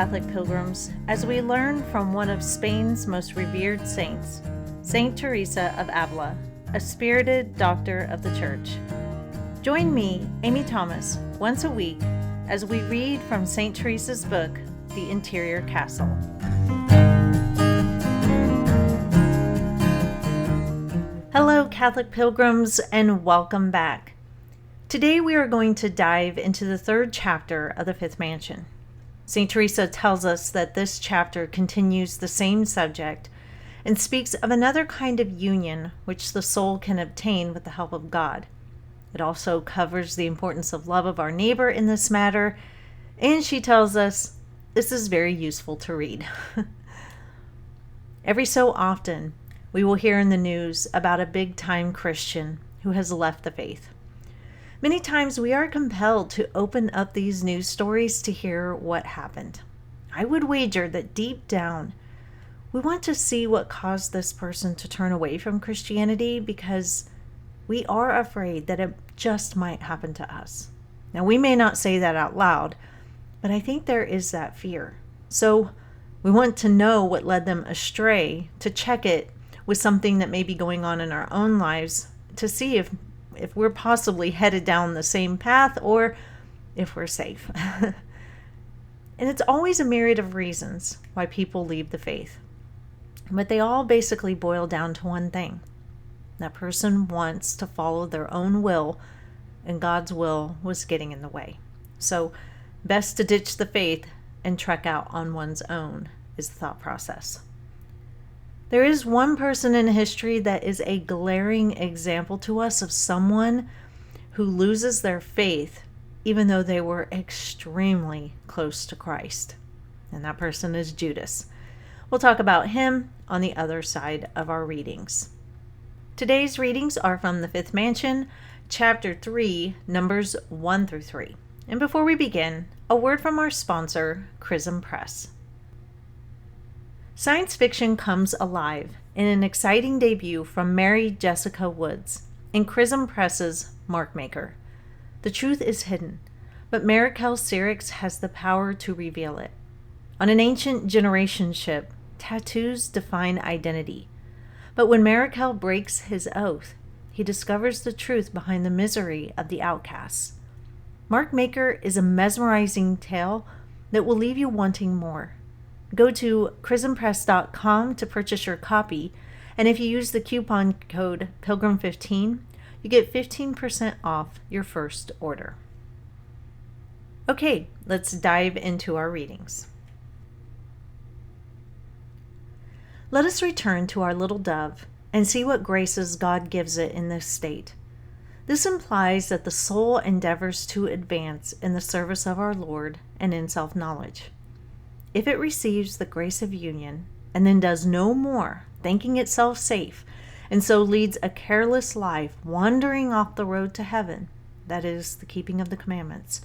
Catholic pilgrims, as we learn from one of Spain's most revered saints, Saint Teresa of Avila, a spirited doctor of the Church. Join me, Amy Thomas, once a week as we read from Saint Teresa's book, The Interior Castle. Hello, Catholic pilgrims, and welcome back. Today we are going to dive into the third chapter of the Fifth Mansion. St. Teresa tells us that this chapter continues the same subject and speaks of another kind of union which the soul can obtain with the help of God. It also covers the importance of love of our neighbor in this matter, and she tells us this is very useful to read. Every so often, we will hear in the news about a big-time Christian who has left the faith. Many times we are compelled to open up these news stories to hear what happened. I would wager that deep down, we want to see what caused this person to turn away from Christianity because we are afraid that it just might happen to us. Now, we may not say that out loud, but I think there is that fear. So we want to know what led them astray, to check it with something that may be going on in our own lives to see if we're possibly headed down the same path or if we're safe. And it's always a myriad of reasons why people leave the faith. But they all basically boil down to one thing. That person wants to follow their own will, and God's will was getting in the way. So best to ditch the faith and trek out on one's own is the thought process. There is one person in history that is a glaring example to us of someone who loses their faith even though they were extremely close to Christ. And that person is Judas. We'll talk about him on the other side of our readings. Today's readings are from the Fifth Mansion, Chapter 3, Numbers 1 through 3. And before we begin, a word from our sponsor, Chrism Press. Science fiction comes alive in an exciting debut from Mary Jessica Woods in Chrism Press's Markmaker. The truth is hidden, but Maricel Sirix has the power to reveal it. On an ancient generation ship, tattoos define identity. But when Maricel breaks his oath, he discovers the truth behind the misery of the outcasts. Markmaker is a mesmerizing tale that will leave you wanting more. Go to chrismpress.com to purchase your copy, and if you use the coupon code PILGRIM15, you get 15% off your first order. Okay, let's dive into our readings. Let us return to our little dove and see what graces God gives it in this state. This implies that the soul endeavors to advance in the service of our Lord and in self-knowledge. If it receives the grace of union and then does no more, thinking itself safe, and so leads a careless life, wandering off the road to heaven, that is, the keeping of the commandments,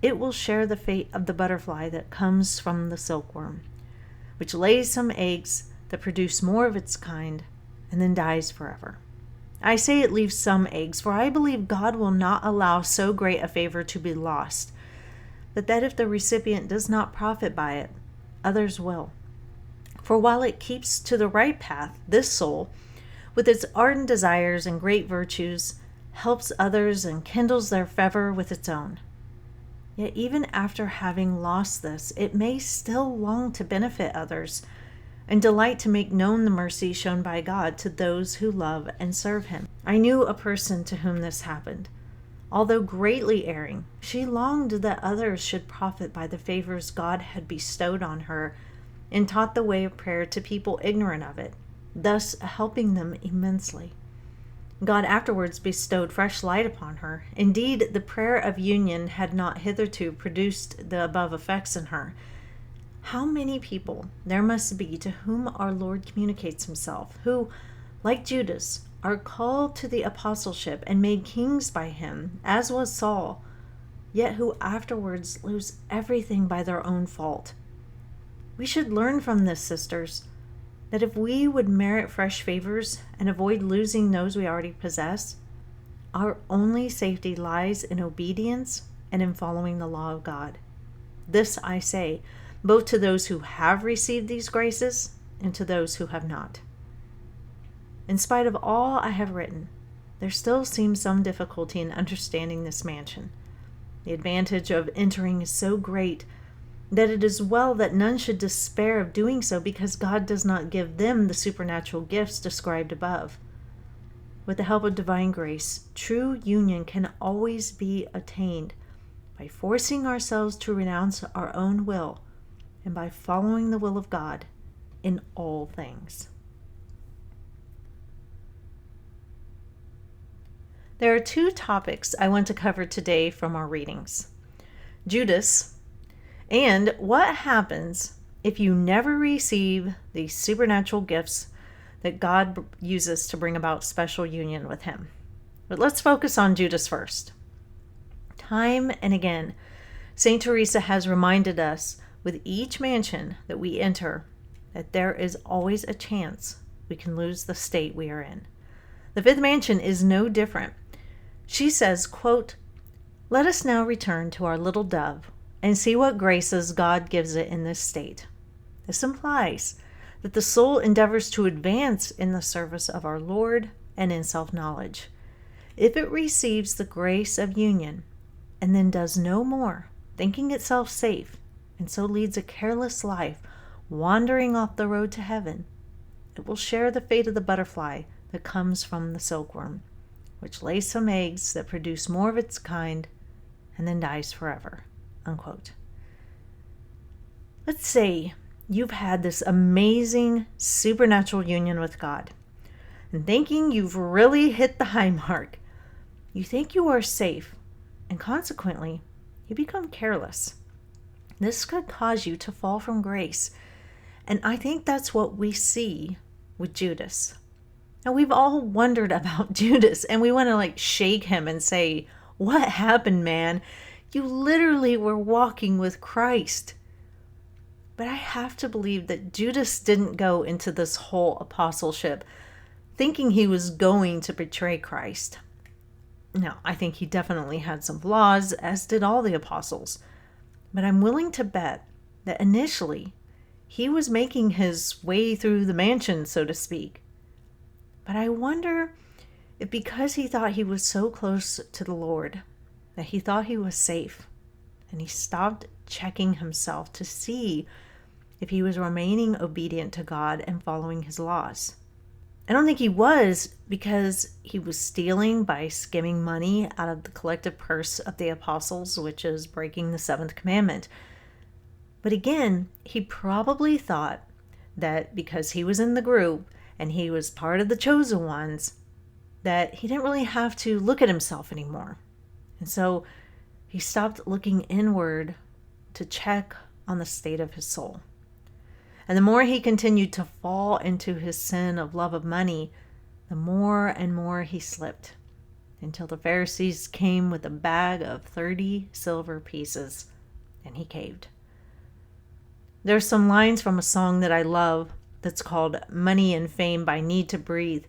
it will share the fate of the butterfly that comes from the silkworm, which lays some eggs that produce more of its kind and then dies forever. I say it leaves some eggs, for I believe God will not allow so great a favor to be lost, but that if the recipient does not profit by it, others will. For while it keeps to the right path, this soul, with its ardent desires and great virtues, helps others and kindles their fervor with its own. Yet even after having lost this, it may still long to benefit others and delight to make known the mercy shown by God to those who love and serve Him. I knew a person to whom this happened. Although greatly erring, she longed that others should profit by the favors God had bestowed on her and taught the way of prayer to people ignorant of it, thus helping them immensely. God afterwards bestowed fresh light upon her. Indeed, the prayer of union had not hitherto produced the above effects in her. How many people there must be to whom our Lord communicates Himself, who, like Judas, are called to the apostleship and made kings by Him, as was Saul, yet who afterwards lose everything by their own fault. We should learn from this, sisters, that if we would merit fresh favors and avoid losing those we already possess, our only safety lies in obedience and in following the law of God. This I say, both to those who have received these graces and to those who have not. In spite of all I have written, there still seems some difficulty in understanding this mansion. The advantage of entering is so great that it is well that none should despair of doing so, because God does not give them the supernatural gifts described above. With the help of divine grace, true union can always be attained by forcing ourselves to renounce our own will and by following the will of God in all things. There are two topics I want to cover today from our readings: Judas, and what happens if you never receive the supernatural gifts that God uses to bring about special union with Him. But let's focus on Judas first. Time and again, St. Teresa has reminded us with each mansion that we enter that there is always a chance we can lose the state we are in. The fifth mansion is no different. She says, quote, "Let us now return to our little dove and see what graces God gives it in this state." This implies that the soul endeavors to advance in the service of our Lord and in self-knowledge. If it receives the grace of union and then does no more, thinking itself safe, and so leads a careless life, wandering off the road to heaven, it will share the fate of the butterfly that comes from the silkworm, which lays some eggs that produce more of its kind and then dies forever. Unquote. Let's say you've had this amazing supernatural union with God, and thinking you've really hit the high mark, you think you are safe, and consequently, you become careless. This could cause you to fall from grace, and I think that's what we see with Judas. Now, we've all wondered about Judas, and we want to shake him and say, "What happened, man? You literally were walking with Christ." But I have to believe that Judas didn't go into this whole apostleship thinking he was going to betray Christ. Now, I think he definitely had some flaws, as did all the apostles. But I'm willing to bet that initially he was making his way through the mansion, so to speak. But I wonder if because he thought he was so close to the Lord, that he thought he was safe, and he stopped checking himself to see if he was remaining obedient to God and following His laws. I don't think he was, because he was stealing by skimming money out of the collective purse of the apostles, which is breaking the seventh commandment. But again, he probably thought that because he was in the group and he was part of the chosen ones, that he didn't really have to look at himself anymore. And so he stopped looking inward to check on the state of his soul. And the more he continued to fall into his sin of love of money, the more and more he slipped, until the Pharisees came with a bag of 30 silver pieces, and he caved. There's some lines from a song that I love that's called "Money and Fame by Need to Breathe,"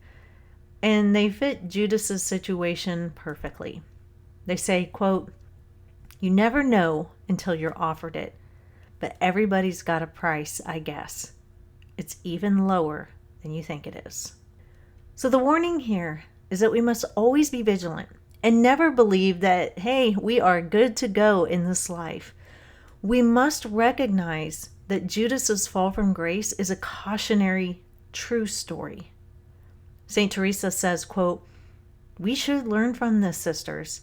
and they fit Judas's situation perfectly. They say, quote, "You never know until you're offered it, but everybody's got a price, I guess. It's even lower than you think it is." So the warning here is that we must always be vigilant and never believe that, hey, we are good to go in this life. We must recognize that Judas's fall from grace is a cautionary, true story. St. Teresa says, quote, "We should learn from this, sisters,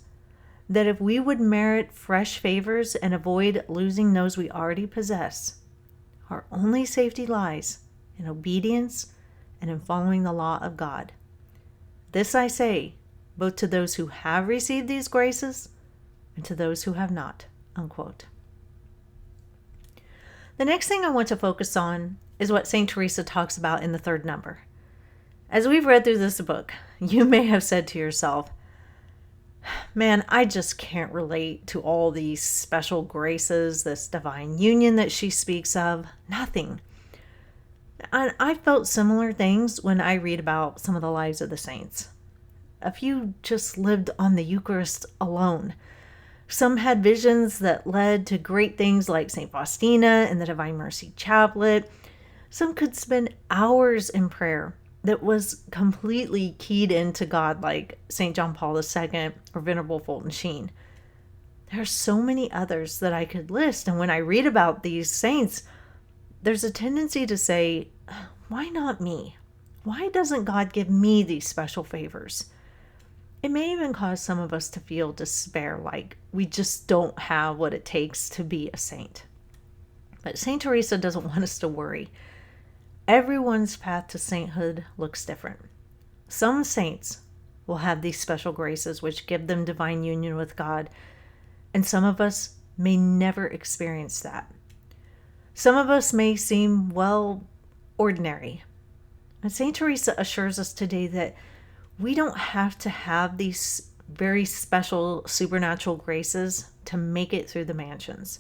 that if we would merit fresh favors and avoid losing those we already possess, our only safety lies in obedience and in following the law of God. This I say, both to those who have received these graces and to those who have not." Unquote. The next thing I want to focus on is what St. Teresa talks about in the third number. As we've read through this book, you may have said to yourself, "Man, I just can't relate to all these special graces, this divine union that she speaks of. Nothing." And I felt similar things when I read about some of the lives of the saints. A few just lived on the Eucharist alone. Some had visions that led to great things like St. Faustina and the Divine Mercy Chaplet. Some could spend hours in prayer that was completely keyed into God, like St. John Paul II or Venerable Fulton Sheen. There are so many others that I could list, and when I read about these saints, there's a tendency to say, why not me? Why doesn't God give me these special favors? It may even cause some of us to feel despair, like we just don't have what it takes to be a saint. But St. Teresa doesn't want us to worry. Everyone's path to sainthood looks different. Some saints will have these special graces which give them divine union with God, and some of us may never experience that. Some of us may seem, ordinary. And St. Teresa assures us today that we don't have to have these very special supernatural graces to make it through the mansions.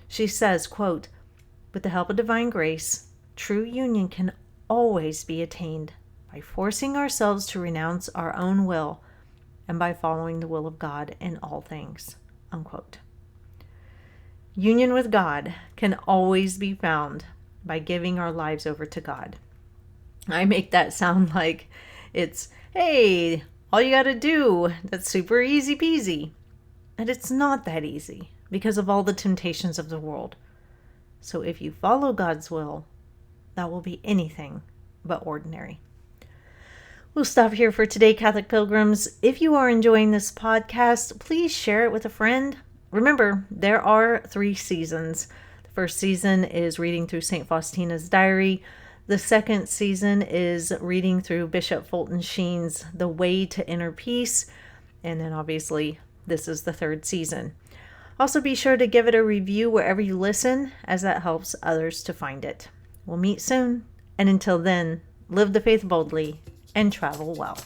She says, quote, "With the help of divine grace, true union can always be attained by forcing ourselves to renounce our own will and by following the will of God in all things." Unquote. Union with God can always be found by giving our lives over to God. I make that sound like it's, hey, all you got to do, that's super easy peasy. And it's not that easy because of all the temptations of the world. So if you follow God's will, that will be anything but ordinary. We'll stop here for today, Catholic Pilgrims. If you are enjoying this podcast, please share it with a friend. Remember, there are 3 seasons. The first season is reading through St. Faustina's diary. The second season is reading through Bishop Fulton Sheen's The Way to Inner Peace. And then obviously, this is the 3rd season. Also be sure to give it a review wherever you listen, as that helps others to find it. We'll meet soon. And until then, live the faith boldly and travel well.